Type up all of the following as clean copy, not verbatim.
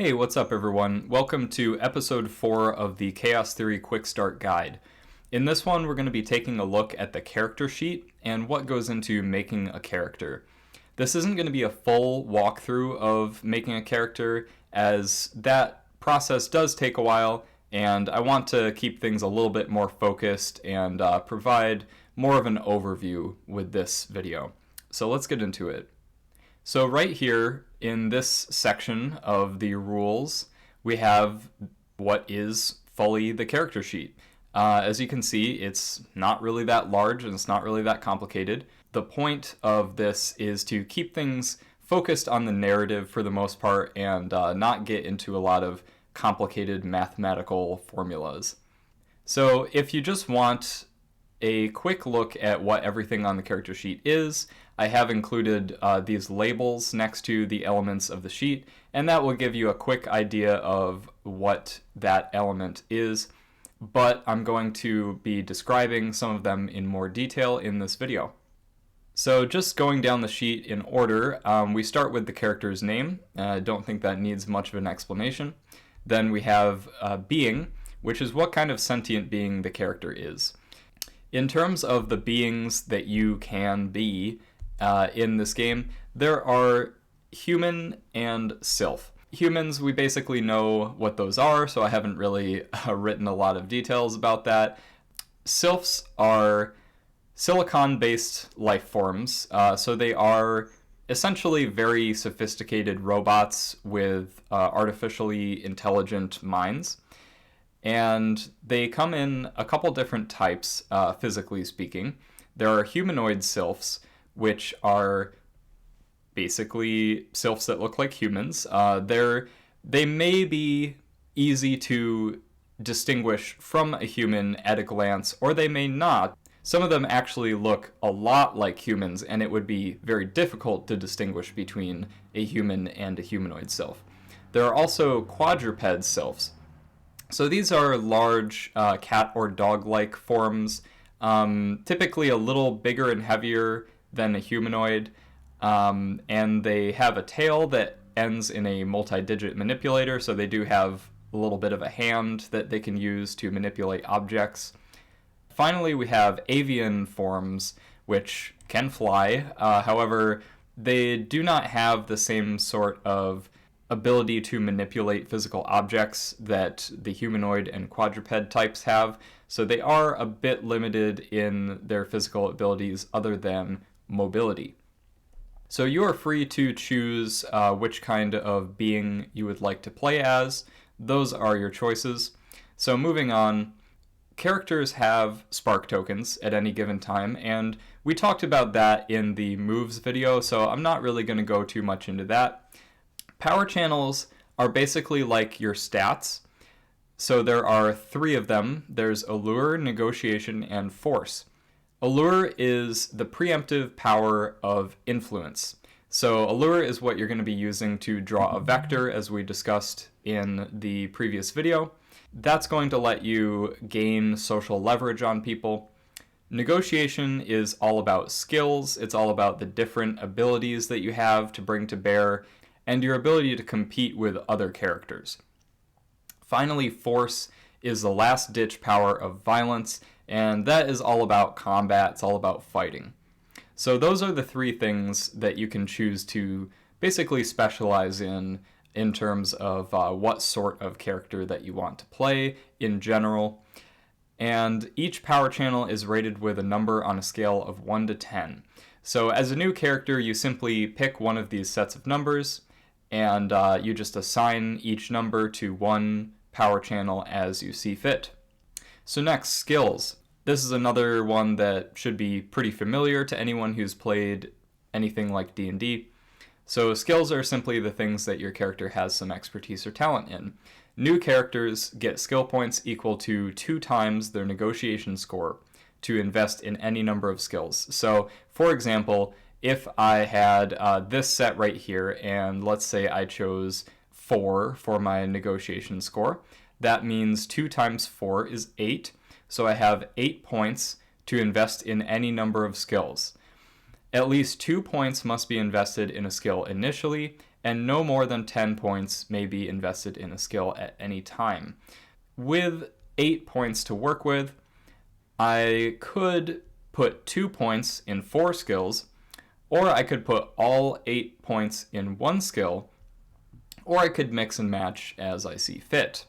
Hey, what's up everyone? Welcome to episode 4 of the Chaos Theory Quick Start Guide. In this one, we're going to be taking a look at the character sheet and what goes into making a character. This isn't going to be a full walkthrough of making a character, as that process does take a while, and I want to keep things a little bit more focused and provide more of an overview with this video. So let's get into it. So right here in this section of the rules, we have what is fully the character sheet. As you can see, it's not really that large and it's not really that complicated. The point of this is to keep things focused on the narrative for the most part and not get into a lot of complicated mathematical formulas. So if you just want a quick look at what everything on the character sheet is, I have included these labels next to the elements of the sheet, and that will give you a quick idea of what that element is, but I'm going to be describing some of them in more detail in this video. So just going down the sheet in order, we start with the character's name. I don't think that needs much of an explanation. Then we have being, which is what kind of sentient being the character is. In terms of the beings that you can be in this game, there are human and sylph. Humans, we basically know what those are, so I haven't really written a lot of details about that. Sylphs are silicon-based life forms, so they are essentially very sophisticated robots with artificially intelligent minds. And they come in a couple different types, physically speaking. There are humanoid sylphs, which are basically sylphs that look like humans. They may be easy to distinguish from a human at a glance, or they may not. Some of them actually look a lot like humans, and it would be very difficult to distinguish between a human and a humanoid sylph. There are also quadruped sylphs. So these are large cat or dog-like forms, typically a little bigger and heavier than a humanoid, and they have a tail that ends in a multi-digit manipulator, so they do have a little bit of a hand that they can use to manipulate objects. Finally, we have avian forms, which can fly. However, they do not have the same sort of ability to manipulate physical objects that the humanoid and quadruped types have, so they are a bit limited in their physical abilities other than mobility. So you are free to choose which kind of being you would like to play as. Those are your choices. So moving on, characters have spark tokens at any given time, and we talked about that in the moves video, so I'm not really going to go too much into that. Power channels are basically like your stats. So there are 3 of them. There's Allure, Negotiation, and Force. Allure is the preemptive power of influence. So Allure is what you're going to be using to draw a vector, as we discussed in the previous video. That's going to let you gain social leverage on people. Negotiation is all about skills. It's all about the different abilities that you have to bring to bear and your ability to compete with other characters. Finally, Force is the last-ditch power of violence, and that is all about combat. It's all about fighting. So those are the 3 things that you can choose to basically specialize in terms of what sort of character that you want to play in general. And each power channel is rated with a number on a scale of 1 to 10. So as a new character, you simply pick one of these sets of numbers, and you just assign each number to one power channel as you see fit. So next, skills. This is another one that should be pretty familiar to anyone who's played anything like D&D. So skills are simply the things that your character has some expertise or talent in. New characters get skill points equal to 2 times their negotiation score to invest in any number of skills. So, for example, if I had this set right here, and let's say I chose 4 for my negotiation score, that means 2 times 4 is 8, so I have 8 points to invest in any number of skills. At least 2 points must be invested in a skill initially, and no more than 10 points may be invested in a skill at any time. With 8 points to work with, I could put 2 points in 4 skills, or I could put all 8 points in 1 skill, or I could mix and match as I see fit.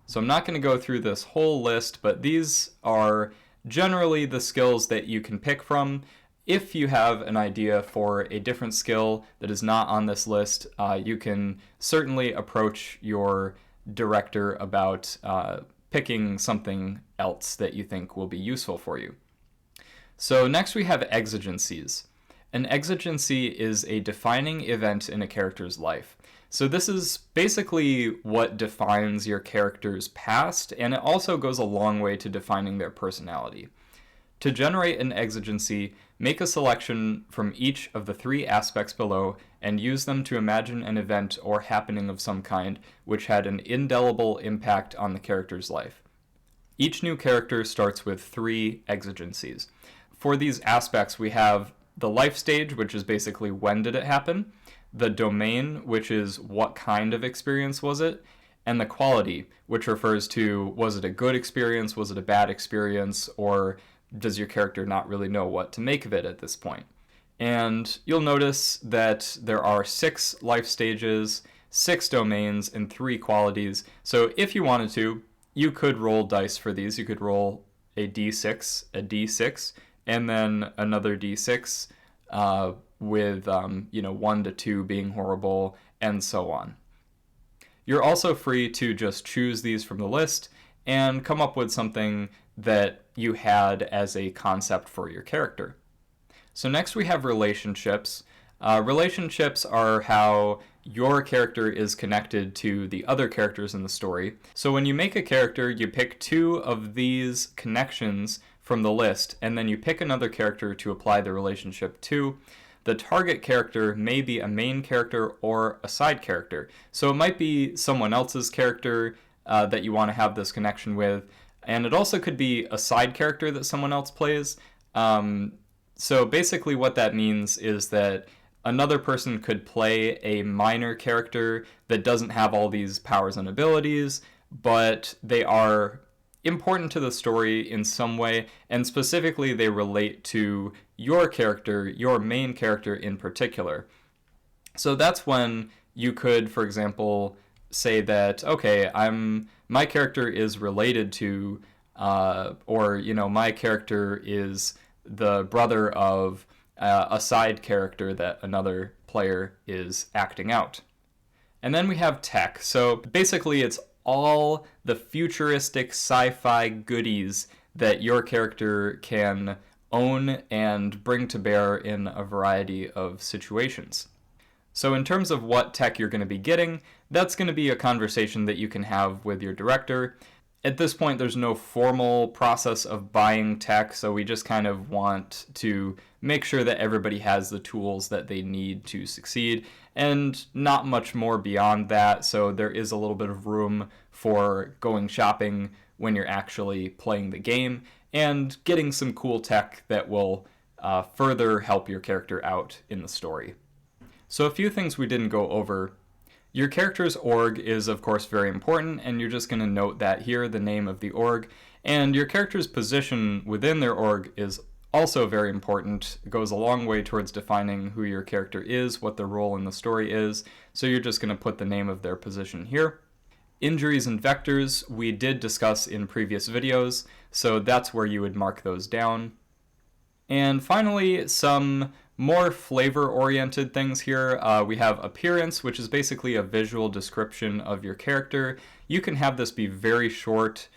So I'm not going to go through this whole list, but these are generally the skills that you can pick from. If you have an idea for a different skill that is not on this list, you can certainly approach your director about picking something else that you think will be useful for you. So next we have exigencies. An exigency is a defining event in a character's life. So this is basically what defines your character's past, and it also goes a long way to defining their personality. To generate an exigency, make a selection from each of the 3 aspects below and use them to imagine an event or happening of some kind which had an indelible impact on the character's life. Each new character starts with 3 exigencies. For these aspects, we have the life stage, which is basically when did it happen, the domain, which is what kind of experience was it, and the quality, which refers to was it a good experience, was it a bad experience, or does your character not really know what to make of it at this point. And you'll notice that there are 6 life stages, 6 domains, and 3 qualities. So if you wanted to, you could roll dice for these. You could roll a d6, a d6, and then another d6 with 1 to 2 being horrible, and so on. You're also free to just choose these from the list and come up with something that you had as a concept for your character. So next we have relationships. Relationships are how your character is connected to the other characters in the story. So when you make a character, you pick 2 of these connections from the list, and then you pick another character to apply the relationship to. The target character may be a main character or a side character. So it might be someone else's character that you want to have this connection with, and it also could be a side character that someone else plays. So basically what that means is that another person could play a minor character that doesn't have all these powers and abilities, but they are important to the story in some way, and specifically they relate to your character, your main character in particular. So that's when you could, for example, say that, okay, my character is related to, my character is the brother of a side character that another player is acting out. And then we have tech. So basically it's all the futuristic sci-fi goodies that your character can own and bring to bear in a variety of situations. So in terms of what tech you're going to be getting, that's going to be a conversation that you can have with your director. At this point, there's no formal process of buying tech, so we just kind of want to make sure that everybody has the tools that they need to succeed, and not much more beyond that, so there is a little bit of room for going shopping when you're actually playing the game, and getting some cool tech that will further help your character out in the story. So a few things we didn't go over. Your character's org is, of course, very important, and you're just going to note that here, the name of the org. And your character's position within their org is also very important. It goes a long way towards defining who your character is, what their role in the story is. So you're just going to put the name of their position here. Injuries and vectors we did discuss in previous videos, so that's where you would mark those down. And finally, some more flavor-oriented things here. We have appearance, which is basically a visual description of your character. You can have this be very short,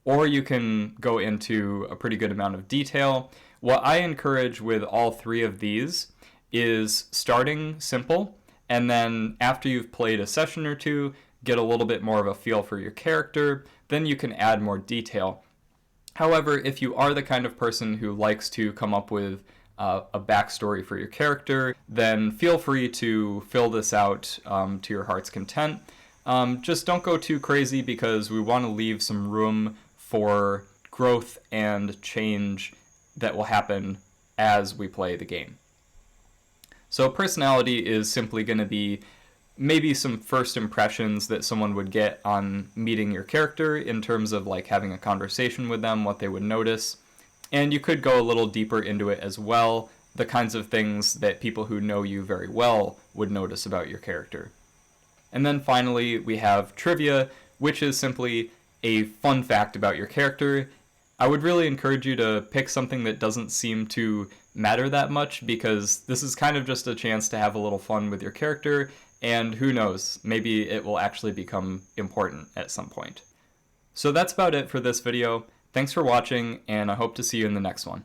or you can go into a pretty good amount of detail. What I encourage with all 3 of these is starting simple, and then after you've played a session or 2, get a little bit more of a feel for your character, then you can add more detail. However, if you are the kind of person who likes to come up with a backstory for your character, then feel free to fill this out to your heart's content. Just don't go too crazy, because we want to leave some room for growth and change that will happen as we play the game. So personality is simply going to be maybe some first impressions that someone would get on meeting your character in terms of like having a conversation with them, what they would notice. And you could go a little deeper into it as well, the kinds of things that people who know you very well would notice about your character. And then finally, we have trivia, which is simply a fun fact about your character. I would really encourage you to pick something that doesn't seem to matter that much, because this is kind of just a chance to have a little fun with your character, and who knows, maybe it will actually become important at some point. So that's about it for this video. Thanks for watching, and I hope to see you in the next one.